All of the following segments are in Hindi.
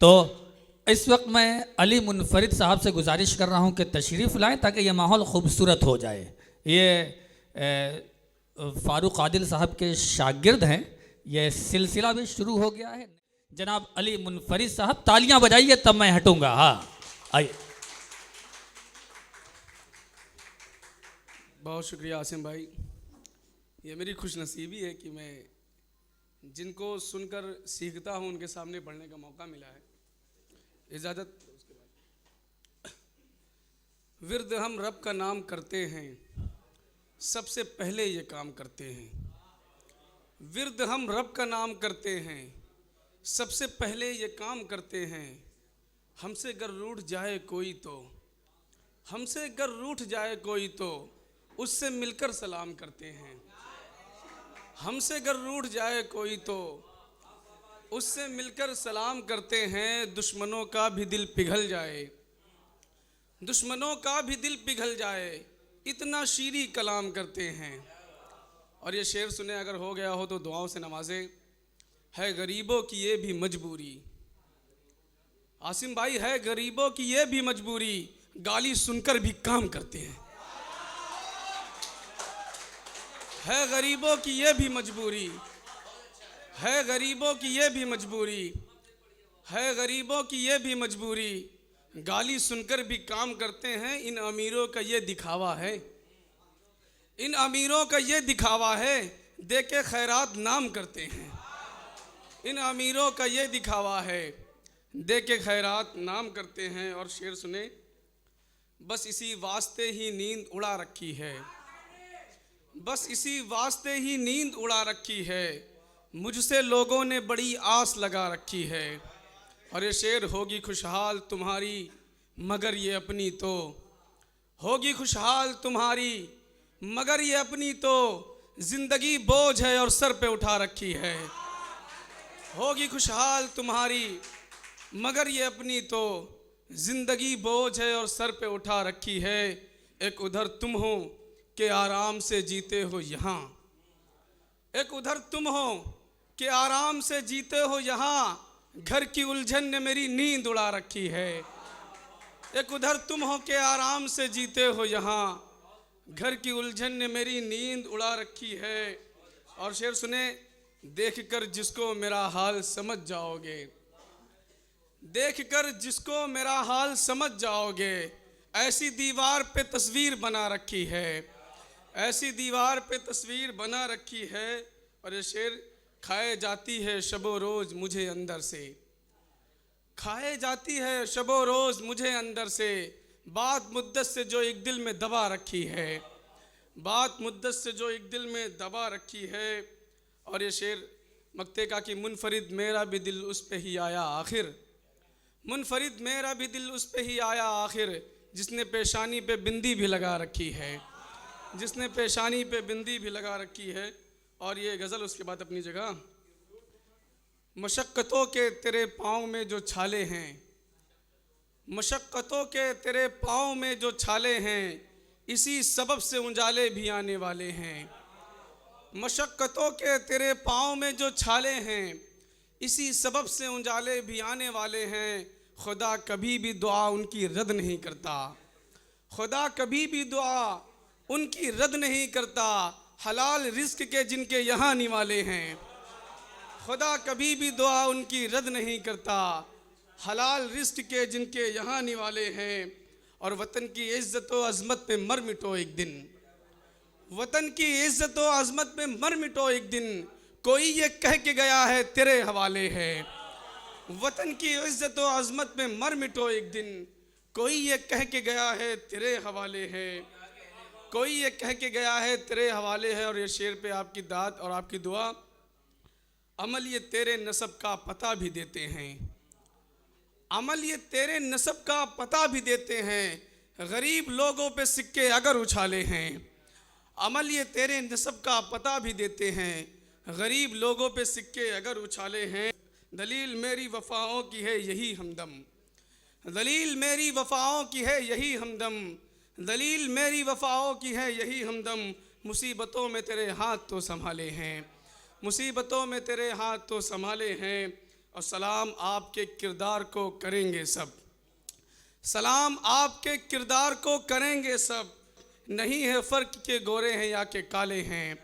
तो इस वक्त मैं अली मुनफरिद साहब से गुजारिश कर रहा हूं कि तशरीफ़ लाएं ताकि ये माहौल खूबसूरत हो जाए। ये फ़ारूक आदिल साहब के शागिर्द हैं। ये सिलसिला भी शुरू हो गया है। जनाब अली मुनफरिद साहब, तालियां बजाइए तब मैं हटूंगा। हाँ, आइए। बहुत शुक्रिया आसिम भाई। ये मेरी खुशनसीबी है कि मैं जिनको सुनकर सीखता हूँ उनके सामने पढ़ने का मौका मिला है। इजाज़त। विर्द हम रब का नाम करते हैं, सबसे पहले ये काम करते हैं। विर्द हम रब का नाम करते हैं, सबसे पहले ये काम करते हैं। हमसे अगर रूठ जाए कोई तो, हमसे अगर रूठ जाए कोई तो उससे मिलकर सलाम करते हैं। हमसे अगर रूठ जाए कोई तो उससे मिलकर सलाम करते हैं। दुश्मनों का भी दिल पिघल जाए, दुश्मनों का भी दिल पिघल जाए, इतना शीरी कलाम करते हैं। और ये शेर सुने, अगर हो गया हो तो दुआओं से नवाजे। है गरीबों की ये भी मजबूरी, आसिम भाई, है गरीबों की ये भी मजबूरी, गाली सुनकर भी काम करते हैं। है गरीबों की ये भी मजबूरी, है गरीबों की ये भी मजबूरी, है गरीबों की ये भी मजबूरी, गाली सुनकर भी काम करते हैं। इन अमीरों का ये दिखावा है, इन अमीरों का ये दिखावा है, दे के खैरात नाम करते हैं। इन अमीरों का ये दिखावा है, दे के खैरात नाम करते हैं। और शेर सुने, बस इसी वास्ते ही नींद उड़ा रखी है, बस इसी वास्ते ही नींद उड़ा रखी है, मुझसे लोगों ने बड़ी आस लगा रखी है। और ये शेर, होगी खुशहाल तुम्हारी मगर ये अपनी तो, होगी खुशहाल तुम्हारी मगर ये अपनी तो, जिंदगी बोझ है और सर पे उठा रखी है। होगी खुशहाल तुम्हारी मगर ये अपनी तो, जिंदगी बोझ है और सर पे उठा रखी है। एक उधर तुम हो कि आराम से जीते हो यहाँ, एक उधर तुम हो कि आराम से जीते हो यहाँ, घर की उलझन ने मेरी नींद उड़ा रखी है। एक उधर तुम हो कि आराम से जीते हो यहाँ, घर की उलझन ने मेरी नींद उड़ा रखी है। और शेर सुने, देखकर जिसको मेरा हाल समझ जाओगे, देखकर जिसको मेरा हाल समझ जाओगे, ऐसी दीवार पे तस्वीर बना रखी है, ऐसी दीवार पे तस्वीर बना रखी है। और ये शेर, खाए जाती है शबो रोज़ मुझे अंदर से, खाए जाती है शबो रोज़ मुझे अंदर से, बात मुद्दत से जो एक दिल में दबा रखी है, बात मुद्दत से जो एक दिल में दबा रखी है। और ये शेर मक्ते का कि मुनफरिद मेरा भी दिल उस पे ही आया आखिर, मुनफरिद मेरा भी दिल उस पे ही आया आखिर, जिसने पेशानी पे बिंदी भी लगा रखी है, जिसने पेशानी पे बिंदी भी लगा रखी है। और ये गज़ल उसके बाद अपनी जगह, मशक्क़तों के तेरे पाँव में जो छाले हैं, मशक्क़तों के तेरे पाँव में जो छाले हैं, इसी सबब से उजाले भी आने वाले हैं। मशक्क़तों के तेरे पाँव में जो छाले हैं, इसी सबब से उजाले भी आने वाले हैं। खुदा कभी भी दुआ उनकी रद्द नहीं करता, खुदा कभी भी दुआ उनकी रद्द नहीं करता, हलाल रिस्क के जिनके यहाँ निवाले हैं। खुदा कभी भी दुआ उनकी रद्द नहीं करता, हलाल रिस्क के जिनके यहाँ निवाले हैं। और वतन की इज़्ज़त व अज़मत पे मर मिटो एक दिन, वतन की इज़्ज़त व अज़मत पे मर मिटो एक दिन, कोई ये कह के गया है तेरे हवाले है। वतन की इज़्ज़त व अज़मत पे मर मिटो एक दिन, कोई ये कह के गया है तेरे हवाले है, कोई ये कह के गया है तेरे हवाले है। और ये शेर पे आपकी दाद और आपकी दुआ, अमल ये तेरे नसब का पता भी देते हैं, अमल ये तेरे नसब का पता भी देते हैं, गरीब लोगों पे सिक्के अगर उछाले हैं, अमल ये तेरे नसब का पता भी देते हैं, गरीब लोगों पे सिक्के अगर उछाले हैं। दलील मेरी वफ़ाओं की है यही हमदम, दलील मेरी वफ़ाओं की है यही हमदम, दलील मेरी वफ़ाओं की है यही हमदम, मुसीबतों में तेरे हाथ तो संभाले हैं, मुसीबतों में तेरे हाथ तो संभाले हैं। और सलाम आपके किरदार को करेंगे सब। सलाम आपके किरदार को करेंगे सब। नहीं है फ़र्क के गोरे हैं या के काले हैं,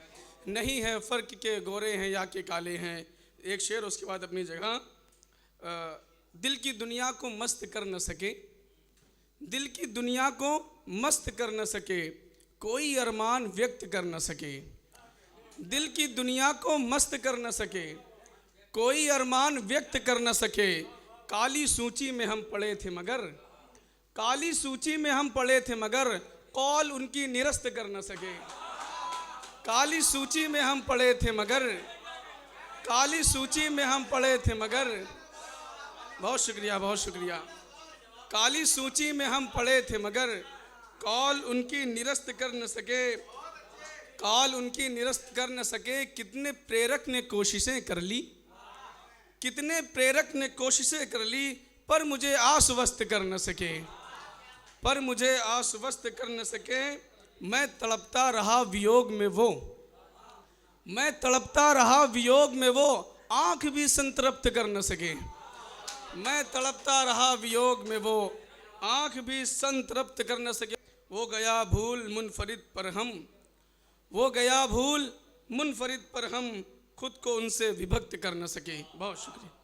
नहीं है फ़र्क के गोरे हैं या के काले हैं। एक शेर उसके बाद अपनी जगह। दिल की दुनिया को मस्त कर न सके, दिल की दुनिया को मस्त कर न सके, कोई अरमान व्यक्त कर न सके। दिल की दुनिया को मस्त कर न सके, कोई अरमान व्यक्त कर न सके। काली सूची में हम पड़े थे मगर, काली सूची में हम पड़े थे मगर, कौल उनकी निरस्त कर न सके। काली सूची में हम पड़े थे मगर, काली सूची में हम पड़े थे मगर। बहुत शुक्रिया, बहुत शुक्रिया। काली सूची में हम पड़े थे मगर, कौल उनकी निरस्त कर न सके, कौल उनकी निरस्त कर न सके। कितने प्रेरक ने कोशिशें कर ली, कितने प्रेरक ने कोशिशें कर ली, पर मुझे आश्वस्त कर न सके, पर मुझे आश्वस्त कर न सके। मैं तड़पता रहा वियोग में वो, मैं तड़पता रहा वियोग में वो, आँख भी संतृप्त कर न सके। मैं तड़पता रहा वियोग में वो, आँख भी संतृप्त कर न सके। वो गया भूल मुनफरिद पर हम, वो गया भूल मुनफरिद पर हम, खुद को उनसे विभक्त कर न सके। बहुत शुक्रिया।